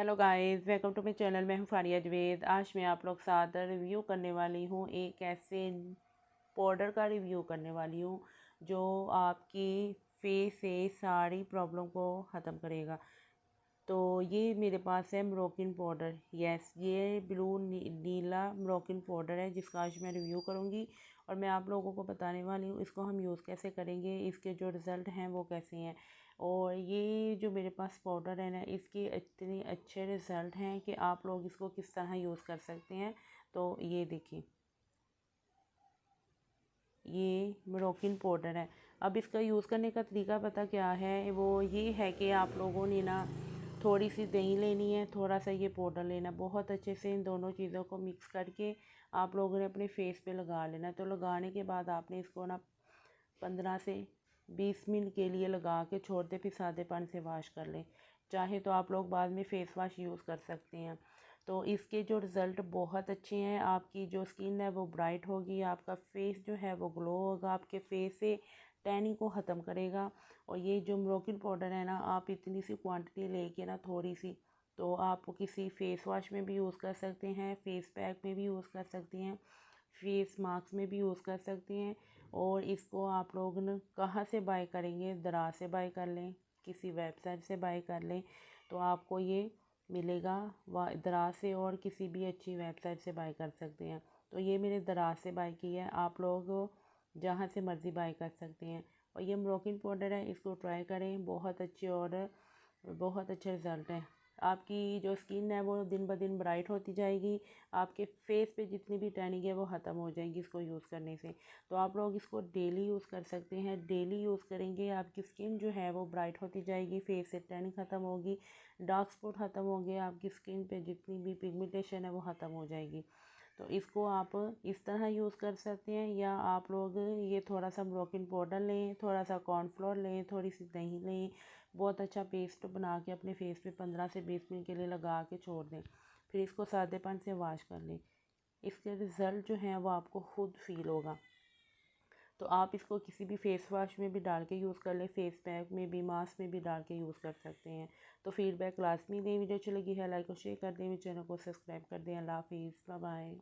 Hello guys, welcome to my channel. मैं हूँ फारिया जवेद। आज मैं आप लोग साथ रिव्यू करने वाली हूँ, एक ऐसे पाउडर का रिव्यू करने वाली हूँ जो आपकी फेस से सारी प्रॉब्लम को ख़त्म करेगा। तो ये मेरे पास है मोरोक्कन पाउडर। यस, ये ब्लू नीला मोरोक्कन पाउडर है जिसका आज मैं रिव्यू करूँगी और मैं आप लोगों को बताने वाली हूँ इसको हम यूज़ कैसे करेंगे, इसके जो रिज़ल्ट हैं वो कैसे हैं। और ये जो मेरे पास पाउडर है ना, इसके इतने अच्छे रिज़ल्ट हैं कि आप लोग इसको किस तरह यूज़ कर सकते हैं। तो ये देखिए, ये मोरोक्कन पाउडर है। अब इसका यूज़ करने का तरीका पता क्या है, वो ये है कि आप लोगों ने ना थोड़ी सी दही लेनी है, थोड़ा सा ये पाउडर लेना है। बहुत अच्छे से इन दोनों चीज़ों को मिक्स करके आप लोगों ने अपने फेस पे लगा लेना है। तो लगाने के बाद आपने इसको ना 15 से 20 मिनट के लिए लगा के छोड़ दे, फिर सादे पानी से वॉश कर लें। चाहे तो आप लोग बाद में फ़ेस वॉश यूज़ कर सकते हैं। तो इसके जो रिज़ल्ट बहुत अच्छे हैं, आपकी जो स्किन है वो ब्राइट होगी, आपका फेस जो है वो ग्लो होगा, आपके फेस से टैनिंग को ख़त्म करेगा। और ये जो मोरोक्कन पाउडर है ना, आप इतनी सी क्वांटिटी लेके ना थोड़ी सी, तो आप किसी फेस वॉश में भी यूज़ कर सकते हैं, फेस पैक में भी यूज़ कर सकते हैं, फेस मास्क में भी यूज़ कर सकते हैं। और इसको आप लोग न कहाँ से बाय करेंगे, दराज से बाय कर लें, किसी वेबसाइट से बाय कर लें, तो आपको ये मिलेगा। दराज से और किसी भी अच्छी वेबसाइट से बाय कर सकते हैं। तो ये मैंने दराज से बाय की है, आप लोग जहाँ से मर्ज़ी बाय कर सकते हैं। और ये मोरोक्कन पाउडर है, इसको ट्राई करें, बहुत अच्छे और बहुत अच्छे रिज़ल्ट हैं। आपकी जो स्किन है वो दिन ब दिन ब्राइट होती जाएगी, आपके फेस पे जितनी भी टैनिंग है वो ख़त्म हो जाएगी इसको यूज़ करने से। तो आप लोग इसको डेली यूज़ कर सकते हैं। डेली यूज़ करेंगे, आपकी स्किन जो है वो ब्राइट होती जाएगी, फेस से टैनिंग ख़त्म होगी, डार्क स्पॉट ख़त्म होंगे, आपकी स्किन पे जितनी भी पिगमेंटेशन है वो ख़त्म हो जाएगी। तो इसको आप इस तरह यूज़ कर सकते हैं, या आप लोग ये थोड़ा सा मोरोक्कन पाउडर लें, थोड़ा सा कॉर्नफ्लोर लें, थोड़ी सी दही लें, बहुत अच्छा पेस्ट बना के अपने फेस पे 15 से 20 मिनट के लिए लगा के छोड़ दें, फिर इसको सादे पानी से वॉश कर लें। इसके रिज़ल्ट जो हैं वो आपको खुद फील होगा। तो आप इसको किसी भी फेस वॉश में भी डाल के यूज़ कर लें, फेस पैक में भी, मास्क में भी डाल के यूज़ कर सकते हैं। तो फीडबैक लाजमी दें। वीडियो अच्छी लगी है लाइक और शेयर कर दें, मेरे चैनल को सब्सक्राइब कर दें। अल्लाह हाफिज़, बाय बाय।